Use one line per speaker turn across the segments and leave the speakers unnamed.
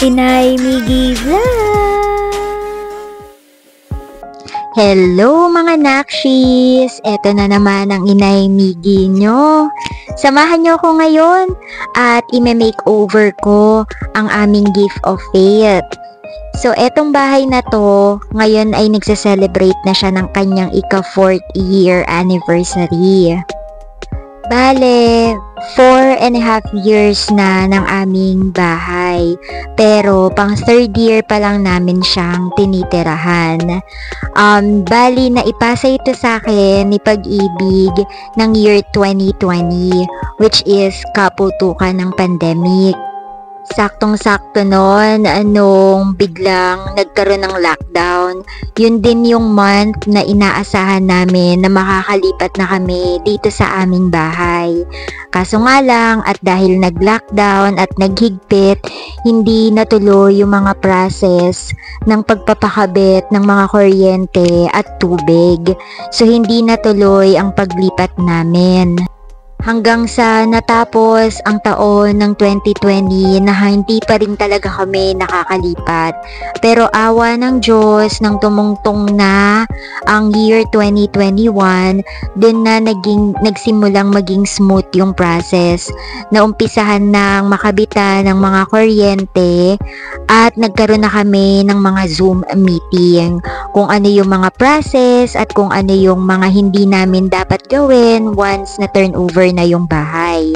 Inay Miggy Vlog!
Hello mga Nakshis! Eto na naman ang Inay Miggy nyo. Samahan nyo ko ngayon at i-makeover ko ang aming gift of faith. So etong bahay na to, ngayon ay nagse-celebrate na siya ng kanyang ika-4th year anniversary. Bale, 4.5 years na ng aming bahay. Pero pang 3rd year pa lang namin siyang tinitirahan. Bali na ipasa ito sa akin ni Pag-ibig ng year 2020, which is kaputukan ng pandemic. Saktong-sakto noon, nung biglang nagkaroon ng lockdown, yun din yung month na inaasahan namin na makakalipat na kami dito sa aming bahay. Kaso nga lang, at dahil nag-lockdown at naghigpit, hindi natuloy yung mga process ng pagpapakabit ng mga kuryente at tubig. So hindi natuloy ang paglipat namin. Hanggang sa natapos ang taon ng 2020 na hindi pa rin talaga kami nakakalipat. Pero awa ng Diyos nang tumungtong na ang year 2021, dun na nagsimulang maging smooth yung process. Naumpisahan ng makabitan ng mga kuryente at nagkaroon na kami ng mga Zoom meeting. Kung ano yung mga process at kung ano yung mga hindi namin dapat gawin once na turnover na yung bahay.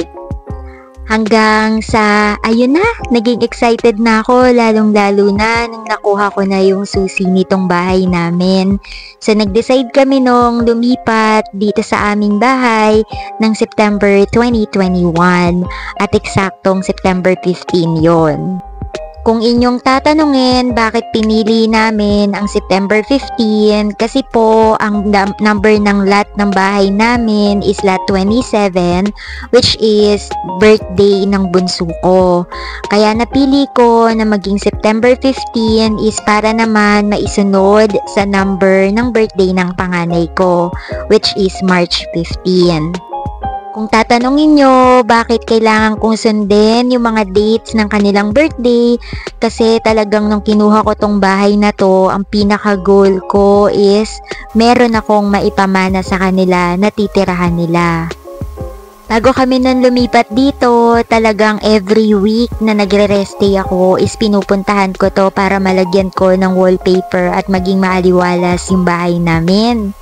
Hanggang sa, ayun na, naging excited na ako, lalong-lalo na nung nakuha ko na yung susi nitong bahay namin. So, nag-decide kami nung lumipat dito sa aming bahay ng September 2021 at eksaktong September 15 yon. Kung inyong tatanungin bakit pinili namin ang September 15, kasi po ang number ng lot ng bahay namin is lot 27, which is birthday ng bunso ko. Kaya napili ko na maging September 15 is para naman maisunod sa number ng birthday ng panganay ko, which is March 15. Kung tatanungin nyo bakit kailangan kong sundin yung mga dates ng kanilang birthday, kasi talagang nung kinuha ko tong bahay na to, ang pinaka-goal ko is meron akong maipamana sa kanila na titirahan nila. Bago kami nun lumipat dito, talagang every week na nagre-rest day ako is pinupuntahan ko to para malagyan ko ng wallpaper at maging maaliwalas yung bahay namin.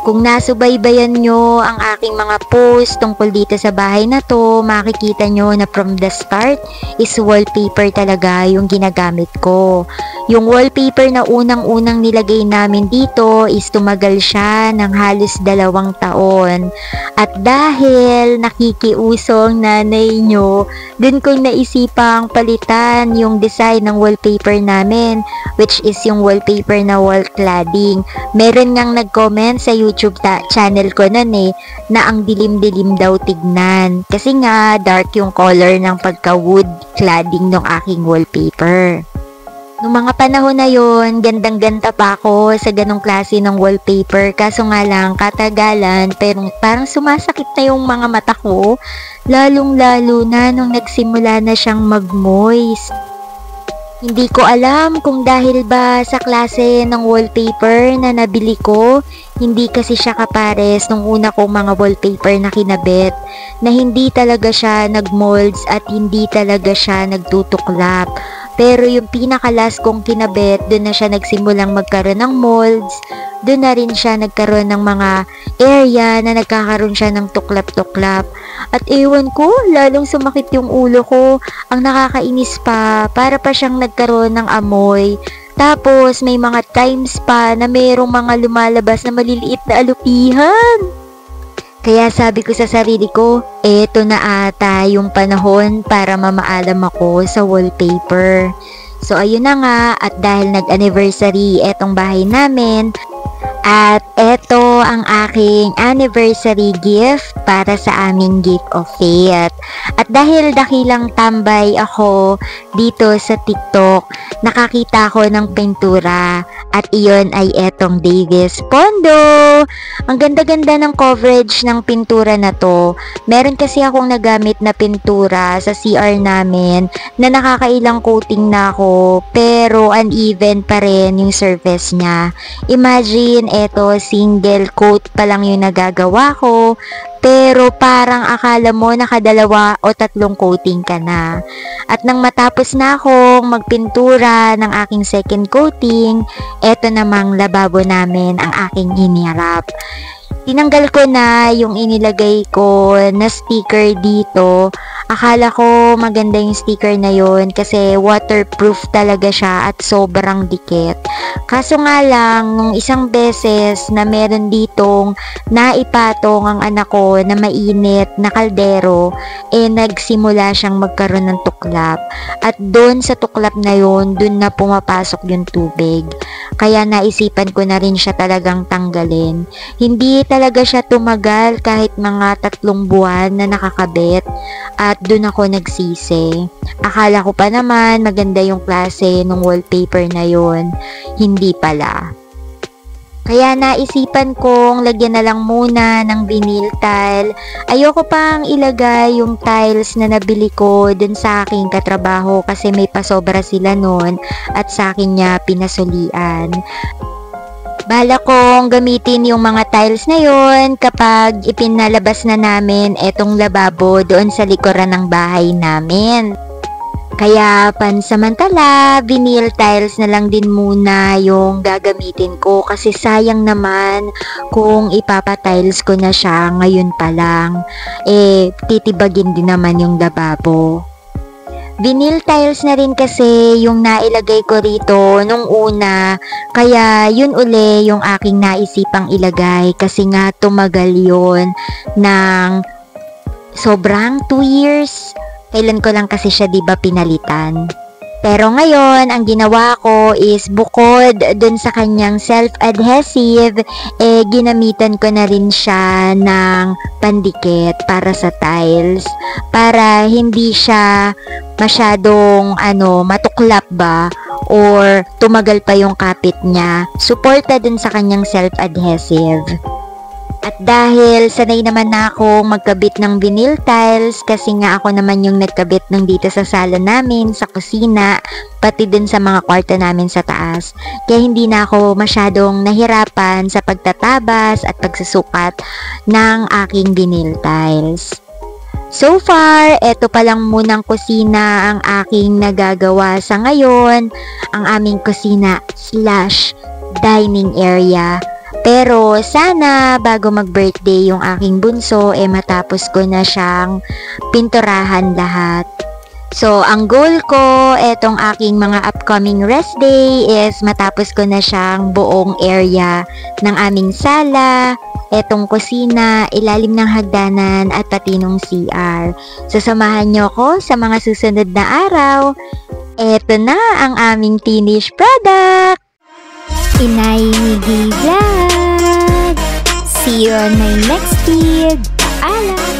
Kung nasubaybayan nyo ang aking mga post tungkol dito sa bahay na to, makikita nyo na from the start is wallpaper talaga yung ginagamit ko. Yung wallpaper na unang-unang nilagay namin dito is tumagal siya ng halos 2 taon. At dahil nakikiusong nanay nyo, dun ko naisipang palitan yung design ng wallpaper namin, which is yung wallpaper na wall cladding. Meron ngang nag-comment sa YouTube channel ko nun na ang dilim-dilim daw tignan. Kasi nga dark yung color ng pagka-wood cladding ng aking wallpaper. Noong mga panahon na yon, gandang-ganda pa ako sa ganong klase ng wallpaper. Kaso nga lang, katagalan, pero parang sumasakit na yung mga mata ko. Lalong-lalo na nung nagsimula na siyang mag-moist. Hindi ko alam kung dahil ba sa klase ng wallpaper na nabili ko, hindi kasi siya kapares nung una kong mga wallpaper na kinabit, na hindi talaga siya nag-molds at hindi talaga siya nagtutuklap. Pero yung pinakalas kong kinabit, doon na siya nagsimulang magkaroon ng molds, doon na rin siya nagkaroon ng mga area na nagkakaroon siya ng tuklap-tuklap. At ewan ko, lalong sumakit yung ulo ko. Ang nakakainis pa, para pa siyang nagkaroon ng amoy. Tapos may mga times pa na mayroong mga lumalabas na maliliit na alupihan. Kaya sabi ko sa sarili ko, eto na ata yung panahon para mamaalam ako sa wallpaper. So ayun na nga, at dahil nag-anniversary etong bahay namin, at eto ang aking anniversary gift para sa aming gift of faith. At dahil dakilang tambay ako dito sa TikTok, nakakita ko ng pintura at iyon ay etong Davis Pondo. Ang ganda-ganda ng coverage ng pintura na to. Meron kasi akong nagamit na pintura sa CR namin na nakakailang coating na ako pero uneven pa rin yung surface niya. Imagine, eto single coat pa lang yung nagagawa ko pero parang akala mo nakadalawa o tatlong coating ka na. At nang matapos na akong magpintura ng aking second coating, eto namang lababo namin ang aking hinirap. Tinanggal ko na yung inilagay ko na sticker dito. Akala ko maganda yung sticker na yun kasi waterproof talaga siya at sobrang dikit. Kaso nga lang, nung isang beses na meron ditong naipatong ang anak ko na mainit na kaldero, nagsimula siyang magkaroon ng tuklap. At doon sa tuklap na yun, doon na pumapasok yung tubig. Kaya naisipan ko na rin siya talagang tanggalin. Hindi talaga siya tumagal kahit mga 3 buwan na nakakabit at doon ako nagsisi. Akala ko pa naman maganda yung klase ng wallpaper na yun. Hindi pala. Kaya naisipan kong lagyan na lang muna ng vinyl tile. Ayoko pang ilagay yung tiles na nabili ko dun sa aking katrabaho kasi may pasobra sila nun at sa akin niya pinasulian. Bala kong gamitin yung mga tiles na yon kapag ipinalabas na namin etong lababo doon sa likuran ng bahay namin. Kaya pansamantala, vinyl tiles na lang din muna yung gagamitin ko kasi sayang naman kung ipapatiles ko na siya ngayon pa lang. Titibagin din naman yung lababo. Vinyl tiles na rin kasi yung nailagay ko rito nung una, kaya yun uli yung aking naisipang ilagay kasi nga tumagal yun ng sobrang 2 years. Kailan ko lang kasi siya diba pinalitan. Pero ngayon, ang ginawa ko is bukod dun sa kanyang self-adhesive, ginamitan ko na rin siya ng pandikit para sa tiles. Para hindi siya masyadong matuklap ba or tumagal pa yung kapit niya. Suporta dun sa kanyang self-adhesive. At dahil sanay naman na ako magkabit ng vinyl tiles kasi nga ako naman yung nagkabit ng dito sa sala namin, sa kusina, pati din sa mga kwarto namin sa taas. Kaya hindi na ako masyadong nahirapan sa pagtatabas at pagsusukat ng aking vinyl tiles. So far, eto pa lang munang kusina ang aking nagagawa sa ngayon, ang aming kusina / dining area. Pero sana bago mag-birthday yung aking bunso, matapos ko na siyang pinturahan lahat. So, ang goal ko, etong aking mga upcoming rest day is matapos ko na siyang buong area ng aming sala, etong kusina, ilalim ng hagdanan at pati nung CR. Sasamahan nyo ko sa mga susunod na araw. Eto na ang aming finished product!
Inay Miggy Vlog. See you on my next vid. Paalam!